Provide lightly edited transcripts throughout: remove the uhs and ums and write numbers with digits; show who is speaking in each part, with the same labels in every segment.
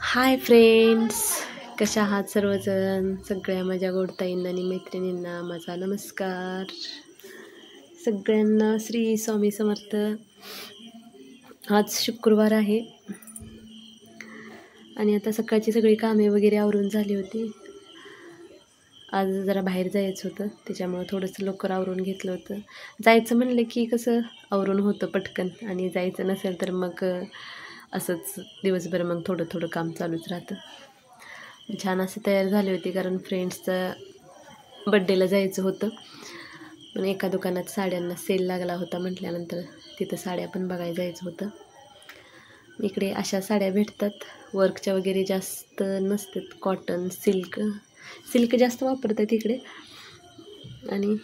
Speaker 1: Hi friends, कशा आहात सर्वजण? सगळ्या माझ्या गोडताईंना आणि मैत्रिणींना माझा नमस्कार. सगळ्यांना श्री स्वामी समर्थ. आज शुक्रवार आहे आणि आता सकाळची सगळी कामे वगैरे आवरून झाली होती. आज जरा बाहेर जायचं होतं, त्याच्यामुळं थोडंसं लवकर आवरून घेतलं होतं. जायचं म्हणलं की कसं आवरून होतं पटकन, आणि जायचं नसेल तर मग असंच दिवसभर मग थोडं थोडं काम चालूच राहतं. छान असे तयार झाले होते, कारण फ्रेंड्सचा बड्डेला जायचं होतं. पण एका दुकानात साड्यांना सेल लागला होता म्हटल्यानंतर तिथं साड्या पण बघायला जायचं होतं. इकडे अशा साड्या भेटतात, वर्कच्या वगैरे जास्त नसतात, कॉटन सिल्क जास्त वापरतात इकडे. आणि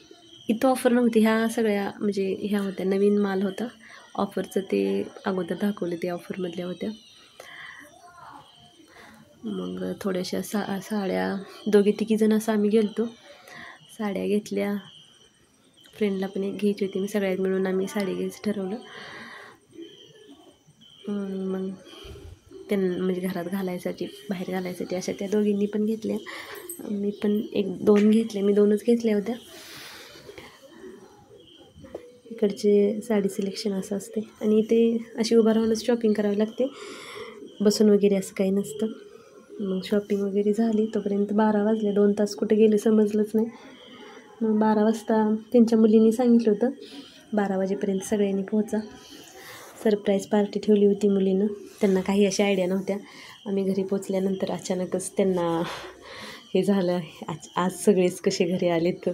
Speaker 1: इथं ऑफर नव्हती, ह्या सगळ्या म्हणजे ह्या होत्या, नवीन माल होता. ऑफरचं ते अगोदर दाखवले, ते ऑफरमधल्या होत्या. मग थोड्याशा साड्या दोघी तिघी जण असं आम्ही गेलतो, साड्या घेतल्या. फ्रेंडला पण एक घ्यायची होती, मी सगळ्यात मिळून आम्ही साडी घ्यायचं ठरवलं. मग त्यांना म्हणजे घरात घालायसाठी, बाहेर घालायसाठी अशा त्या दोघींनी पण घेतल्या. मी पण मी दोनच घेतल्या होत्या. इकडचे साडी सिलेक्शन असं असते, आणि इथे अशी उभा राहूनच शॉपिंग करावी लागते, बसून वगैरे असं काही नसतं. मग शॉपिंग वगैरे झाली तोपर्यंत 12 वाजले. 2 तास कुठे गेले समजलंच नाही. मग 12 वाजता त्यांच्या मुलींनी सांगितलं होतं 12 वाजेपर्यंत सगळ्यांनी पोहोचा. सरप्राईज पार्टी ठेवली होती मुलीनं, त्यांना काही अशा आयडिया नव्हत्या. आम्ही घरी पोचल्यानंतर अचानकच त्यांना हे झालं, आज सगळेच कसे घरी आले. तर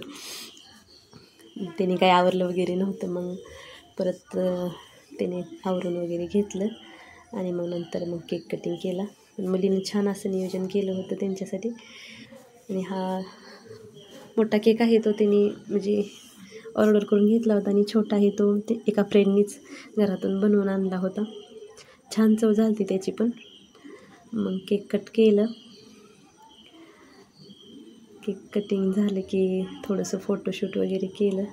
Speaker 1: त्यांनी काही आवरलं वगैरे नव्हतं. मग परत त्याने आवरून वगैरे घेतलं आणि मग नंतर मग केक कटिंग केला. मुलीने छान असं नियोजन केलं होतं त्यांच्यासाठी. आणि हा मोठा केक आहे तो त्यांनी म्हणजे ऑर्डर करून घेतला होता, आणि छोटा आहे तो ते एका फ्रेंडनीच घरातून बनवून आणला होता. छान चव झाली त्याची पण. मग केक कट केलं. केक कटिंग झालं की थोडंसं फोटोशूट वगैरे केलं,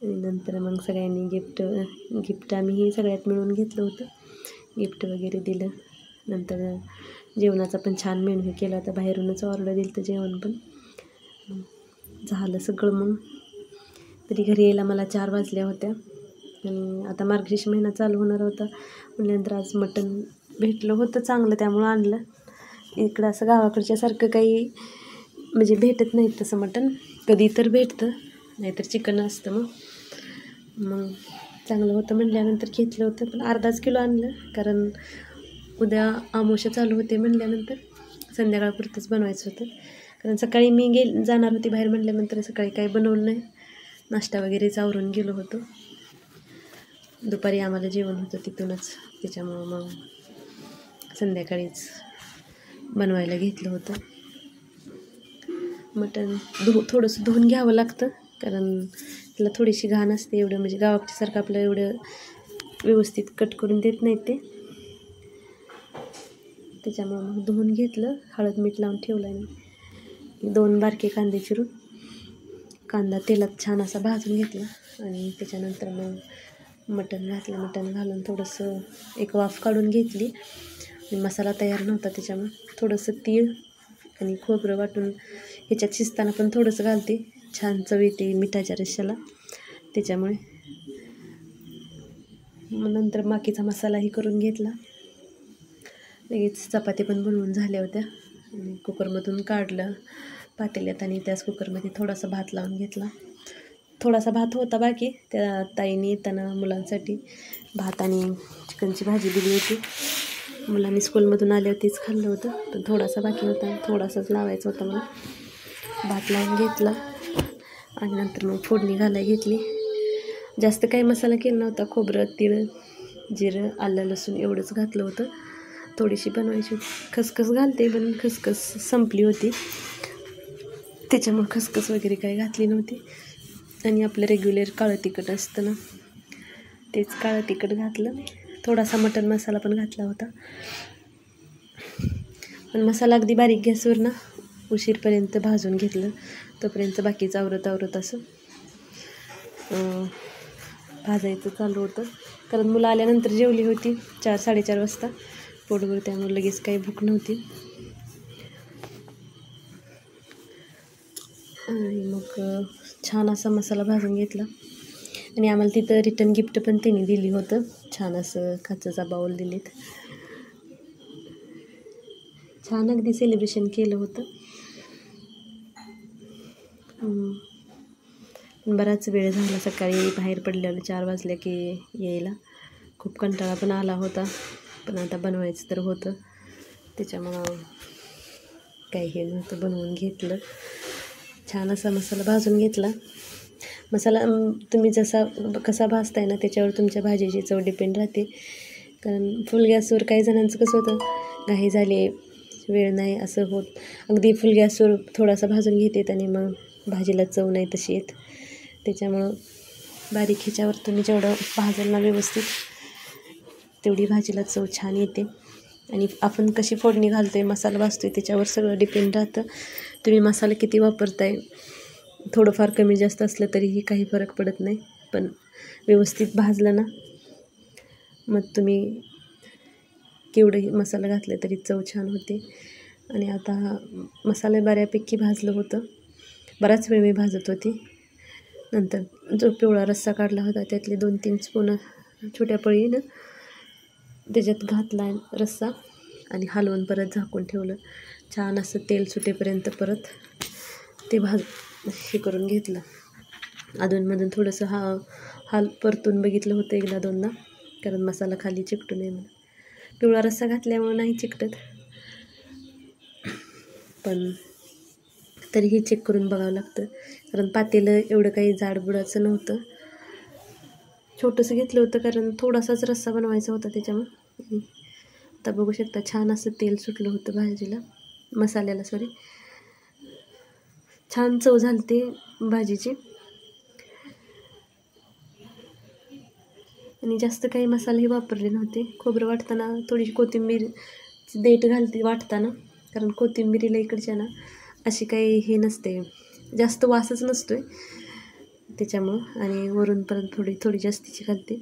Speaker 1: आणि नंतर मग सगळ्यांनी गिफ्ट आम्ही सगळ्यात मिळून घेतलं होतं. गिफ्ट वगैरे दिलं. नंतर जेवणाचा पण छान मेनू केला होता, बाहेरूनच ऑर्डर दिलं तर जेवण पण झालं सगळं. मग तरी घरी यायला मला 4 वाजल्या होत्या. आणि आता मार्गशीर्ष महिना चालू होणार होता म्हटल्यानंतर आज मटण भेटलं होतं चांगलं, त्यामुळं आणलं. इकडं असं गावाकडच्यासारखं काही म्हणजे भेटत नाही तसं मटण, कधी तर भेटतं, नाहीतर चिकन असतं. मग चांगलं होतं म्हटल्यानंतर घेतलं होतं, पण अर्धाच किलो आणलं, कारण उद्या अमावस्या चालू होते म्हटल्यानंतर संध्याकाळपुरतंच बनवायचं होतं. कारण सकाळी मी जाणार होती बाहेर म्हटल्यानंतर सकाळी काही बनवलं नाही, नाश्ता वगैरेच आवरून गेलो होतो. दुपारी आम्हाला जेवण होतं तिथूनच, त्याच्यामुळं मग संध्याकाळीच बनवायला घेतलं होतं. मटण थोडंसं धुवून घ्यावं लागतं, कारण त्याला थोडीशी घाण असते. एवढं म्हणजे गावाकडच्यासारखं आपलं एवढं व्यवस्थित कट करून देत नाहीत ते, त्याच्यामुळं मग धुवून घेतलं, हळद मीठ लावून ठेवलं. आणि 2 बारके कांदे चिरून कांदा तेलात छान असा भाजून घेतला, आणि त्याच्यानंतर मग मटण घातलं. मटण घालून थोडंसं एक वाफ काढून घेतली. आणि मसाला तयार नव्हता, त्याच्यामुळे थोडंसं तीळ आणि खोबरं वाटून ह्याच्यात शिजताना पण थोडंसं घालते, छान चव येते मिठाच्या रश्श्याला, त्याच्यामुळे. मग नंतर बाकीचा मसालाही करून घेतला. लगेच चपाती पण बनवून झाल्या होत्या, आणि कुकरमधून काढलं पातेल्यात, आणि त्याच कुकरमध्ये थोडासा भात लावून घेतला. थोडासा भात होता बाकी, त्या ताईने येताना मुलांसाठी भात आणि चिकनची भाजी दिली होती. मुलांनी स्कूलमधून आल्यावर तीच खाल्लं होतं, पण थोडासा बाकी होता, थोडासाच लावायचा होता मला. भात लावून घेतला, आणि नंतर मग फोडणी घालायला घेतली. जास्त काही मसाला केला नव्हता, खोबरं, तीळ, जिरं, आलं, लसूण एवढंच घातलं होतं. थोडीशी बनवायची होती, खसखस घालते, पण खसखस संपली होती, त्याच्यामुळे खसखस वगैरे काही घातली नव्हती. आणि आपलं रेग्युलर काळं तिखट असतं ना, तेच काळं तिखट घातलं. थोडासा मटण मसाला पण घातला होता, पण मसाला अगदी बारीक गॅसवर ना उशीरपर्यंत भाजून घेतलं. तोपर्यंत बाकीचं आवरत असं भाजायचं चालू होतं. कारण मुलं आल्यानंतर जेवली होती 4-4:30 वाजता पोटभर, त्यामुळे लगेच काही भूक नव्हती. आणि मग छान असा मसाला भाजून घेतला. आणि आम्हाला तिथं रिटर्न गिफ्ट पण त्यांनी दिली होतं, छान असं काचेचा बाऊल दिलेत. छान अगदी सेलिब्रेशन केलं होतं. बराच वेळ झाला, सकाळी बाहेर पडल्याला 4 वाजल्या की यायला. खूप कंटाळा पण आला होता, पण आता बनवायचं तर होतं, त्याच्यामुळं काही हे नव्हतं, बनवून घेतलं. छान असा मसाला भाजून घेतला. मसाला तुम्ही कसा भाजताय ना त्याच्यावर तुमच्या भाजीची चव डिपेंड राहते. कारण फुल गॅसवर काही जणांचं कसं होतं, घाई झाली, वेळ नाही असं होत. अगदी फुल गॅसवर थोडासा भाजून घेते आणि मग भाजीला चव नाही तशी येत. त्याच्यामुळं बारीक ह्याच्यावर तुम्ही जेवढं भाजाल ना व्यवस्थित, तेवढी भाजीला चव छान येते. आणि आपण कशी फोडणी घालतोय, मसाला भाजतोय, त्याच्यावर सगळं डिपेंड राहतं. तुम्ही मसाला किती वापरताय, थोडंफार कमी जास्त असलं तरीही काही फरक पडत नाही. पण व्यवस्थित भाजलं ना, मग तुम्ही केवढंही मसाला घातला तरी चव छान होते. आणि आता मसाला बऱ्यापैकी भाजलं होतं, बराच वेळ मी भाजत होती. नंतर जो पिवळा रस्सा काढला होता त्यातले 2-3 स्पून छोट्या पळीनं त्याच्यात घातला रस्सा आणि हलवून परत झाकून ठेवलं. छान असं तेल सुटेपर्यंत परत ते हे करून घेतलं. अधूनमधून थोडंसं हाल परतून बघितलं होतं 1-2दा, कारण मसाला खाली चिकटू नये म्हणून. पिवळा रस्सा घातल्यामुळे नाही चिकटत, पण तरीही चेक करून बघावं लागतं. कारण पातेलं एवढं काही जाडबुडाचं नव्हतं, छोटंसं घेतलं होतं, कारण थोडासाच रस्सा बनवायचा होता त्याच्यामुळे. आता बघू शकता छान असं तेल सुटलं होतं भाजीला, मसाल्याला सॉरी. छान चव झाली ती भाजीची. आणि जास्त काही मसालेही वापरले नव्हते. खोबरं वाटताना थोडीशी कोथिंबीर देठ घालते वाटताना, कारण कोथिंबीरीला इकडच्या ना अशी काही हे नसते, जास्त वासच नसतो आहे त्याच्यामुळं. आणि वरून परत थोडी जास्तीची घालते.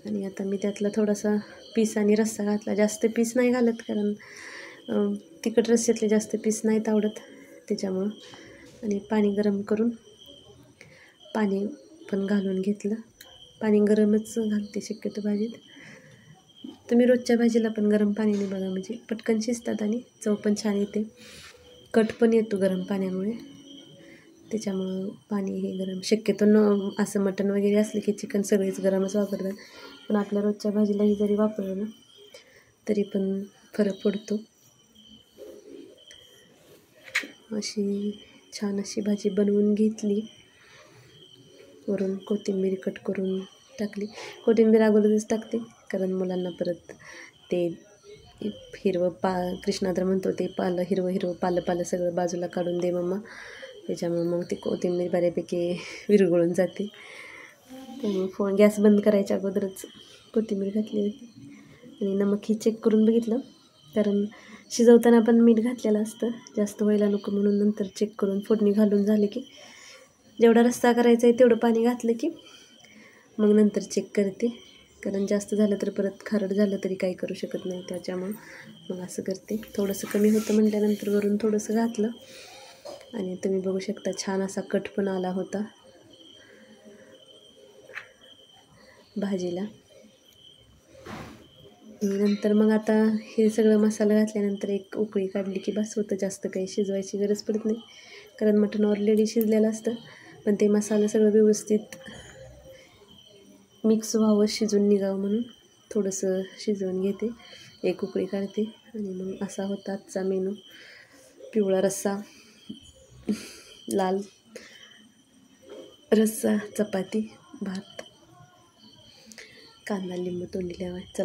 Speaker 1: आणि आता मी त्यातला थोडासा पीस आणि रस्सा घातला. जास्त पीस नाही घालत, कारण तिखट रस्स्यातले जास्त पीस नाहीत आवडत त्याच्यामुळं. आणि पाणी गरम करून पाणी पण घालून घेतलं. पाणी गरमच घालते शक्यतो भाजीत. तुम्ही रोजच्या भाजीला पण गरम पाण्याने बघा, म्हणजे पटकन शिजतात आणि चव पण छान येते. कट पण येतो गरम पाण्यामुळे, त्याच्यामुळं पाणी हे गरम शक्यतो असं मटण वगैरे असलं की चिकन सगळेच गरमच वापरतात. पण आपल्या रोजच्या भाजीलाही जरी वापरलं ना तरी पण फरक पडतो. अशी छान अशी भाजी बनवून घेतली. वरून कोथिंबीर कट करून टाकली. कोथिंबीर अगोदरच टाकते, कारण मुलांना परत ते हिरवं कृष्णा तर म्हणतो ते हिरवं पालं सगळं बाजूला काढून दे मम्मा, त्याच्यामुळे मग ती कोथिंबीर बऱ्यापैकी विरघळून जाते. त्यामुळे गॅस बंद करायच्या अगोदरच कोथिंबीर घातली होती. आणि नमकही चेक करून बघितलं, कारण शिजवताना पण मीठ घातलेलं असतं, जास्त व्हायला नको म्हणून. नंतर चेक करून फोडणी घालून झाले की, जेवढा रस्सा करायचा आहे तेवढं पाणी घातलं की मग नंतर चेक करते, कारण जास्त झालं तर परत खारट झालं तरी काही करू शकत नाही, त्याच्यामुळं मग असं करते. थोडंसं कमी होतं म्हटल्यानंतर वरून थोडंसं घातलं. आणि तुम्ही बघू शकता छान असा कट पण आला होता भाजीला. नंतर मग आता हे सगळं मसाला घातल्यानंतर एक उकळी काढली की बस होतं, जास्त काही शिजवायची गरज पडत नाही, कारण मटण ऑलरेडी शिजलेलं असतं. पण ते मसाला सगळं व्यवस्थित मिक्स व्हावं, शिजून निघावं म्हणून थोडंसं शिजवून घेते, एक उकळी काढते. आणि मग असा होता आजचा मेनू. पिवळा रस्सा, लाल रस्सा, चपाती, भात, कांदा लिंबू तोंडी लावायचा.